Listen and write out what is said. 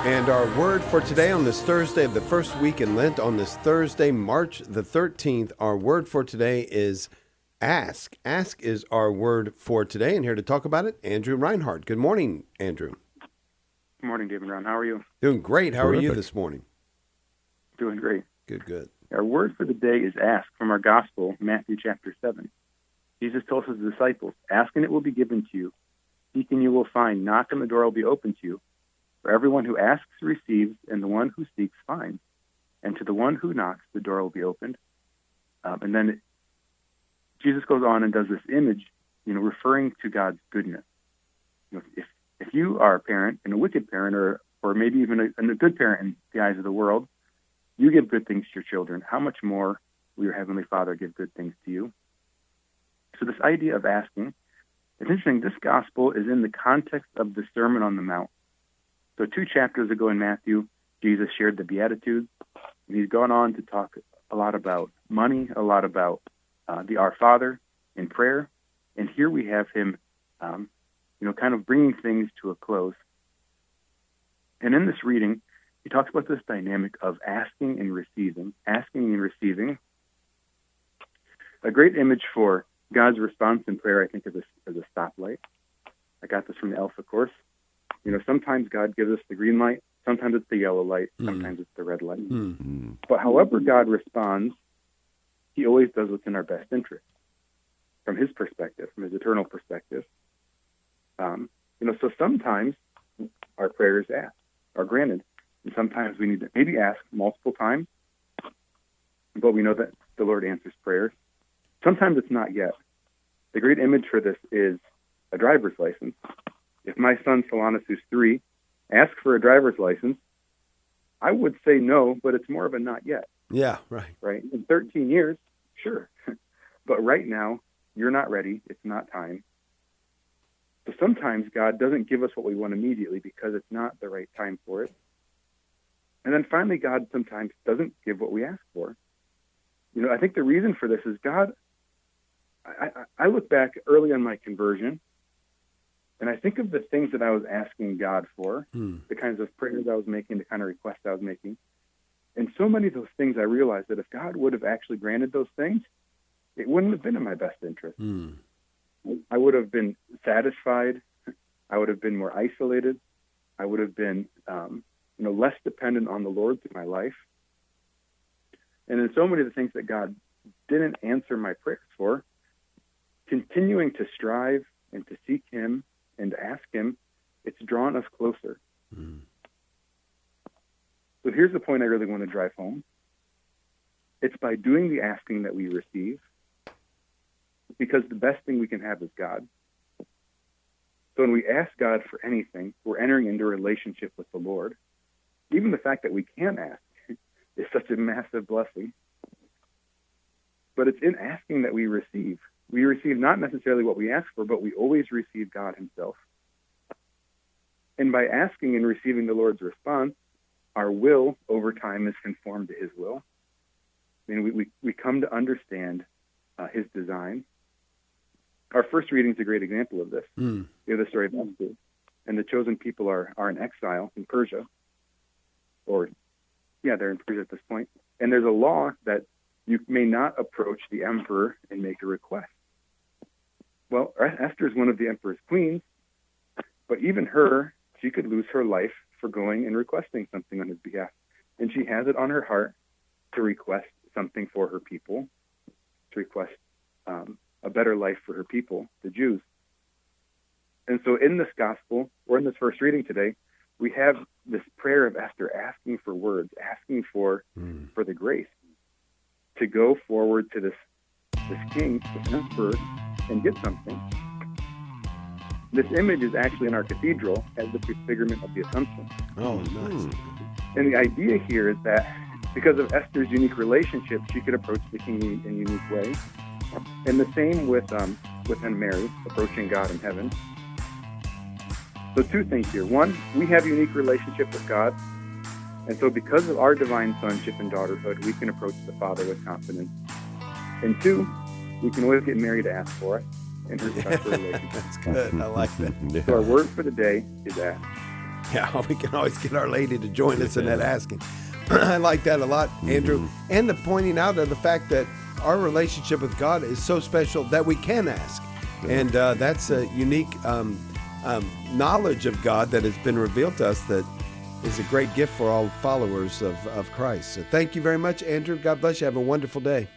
And our word for today on this Thursday of the first week in Lent, on this Thursday, March the 13th, our word for today is ask. Ask is our word for today. And here to talk about it, Andrew Reinhart. Good morning, Andrew. Good morning, David Brown. How are you? Doing great. How are you this morning? Doing great. Good. Our word for the day is ask from our gospel, Matthew chapter 7. Jesus told his disciples, ask and it will be given to you. Seek and you will find. Knock and the door will be opened to you. For everyone who asks receives, and the one who seeks finds. And to the one who knocks, the door will be opened. And then Jesus goes on and does this image, referring to God's goodness. If you are a parent, and a wicked parent, or maybe even a good parent in the eyes of the world, you give good things to your children. How much more will your Heavenly Father give good things to you? So this idea of asking, it's interesting. This gospel is in the context of the Sermon on the Mount. So 2 chapters ago in Matthew, Jesus shared the Beatitudes, and he's gone on to talk a lot about money, a lot about the Our Father in prayer, and here we have him, kind of bringing things to a close. And in this reading, he talks about this dynamic of asking and receiving. Asking and receiving. A great image for God's response in prayer, I think, is a stoplight. I got this from the Alpha course. Sometimes God gives us the green light, sometimes it's the yellow light, sometimes it's the red light. But however God responds, he always does what's in our best interest, from his perspective, from his eternal perspective. So sometimes our prayers are granted, and sometimes we need to maybe ask multiple times, but we know that the Lord answers prayers. Sometimes it's not yet. The great image for this is a driver's license. If my son Solanus, who's 3, asks for a driver's license, I would say no, but it's more of a not yet. Yeah, right. Right? In 13 years, sure. But right now, you're not ready. It's not time. So sometimes God doesn't give us what we want immediately because it's not the right time for it. And then finally, God sometimes doesn't give what we ask for. I think the reason for this is God, I look back early on my conversion, and I think of the things that I was asking God for, the kinds of prayers I was making, the kind of requests I was making. And so many of those things, I realized that if God would have actually granted those things, it wouldn't have been in my best interest. I would have been satisfied. I would have been more isolated. I would have been, less dependent on the Lord through my life. And in so many of the things that God didn't answer my prayers for, continuing to strive and to seek him and to ask him, it's drawn us closer. So here's the point I really want to drive home. It's by doing the asking that we receive, because the best thing we can have is God. So when we ask God for anything, we're entering into a relationship with the Lord. Even the fact that we can ask is such a massive blessing. But it's in asking that we receive. We receive not necessarily what we ask for, but we always receive God himself. And by asking and receiving the Lord's response, our will over time is conformed to his will. We come to understand his design. Our first reading is a great example of this. We have the story of Esther, and the chosen people are in exile in Persia. They're in Persia at this point. And there's a law that you may not approach the emperor and make a request. Well, Esther is one of the emperor's queens, but even her, she could lose her life for going and requesting something on his behalf. And she has it on her heart to request something for her people, to request a better life for her people, the Jews. And so in this gospel, or in this first reading today, we have this prayer of Esther asking for words, asking for the grace to go forward to this king, this emperor, and get something. This image is actually in our cathedral as the prefigurement of the Assumption. Oh, nice. And the idea here is that because of Esther's unique relationship, she could approach the king in a unique way. And the same with Mary, approaching God in heaven. So 2 things here. 1, we have a unique relationship with God. And so because of our divine sonship and daughterhood, we can approach the Father with confidence. And 2, we can always get Mary to ask for us in her special relationship. That's good. I like that. So our word for the day is ask. Yeah, we can always get Our Lady to join us in that asking. I like that a lot, Andrew. And the pointing out of the fact that our relationship with God is so special that we can ask. And that's a unique knowledge of God that has been revealed to us that is a great gift for all followers of Christ. So thank you very much, Andrew. God bless you. Have a wonderful day.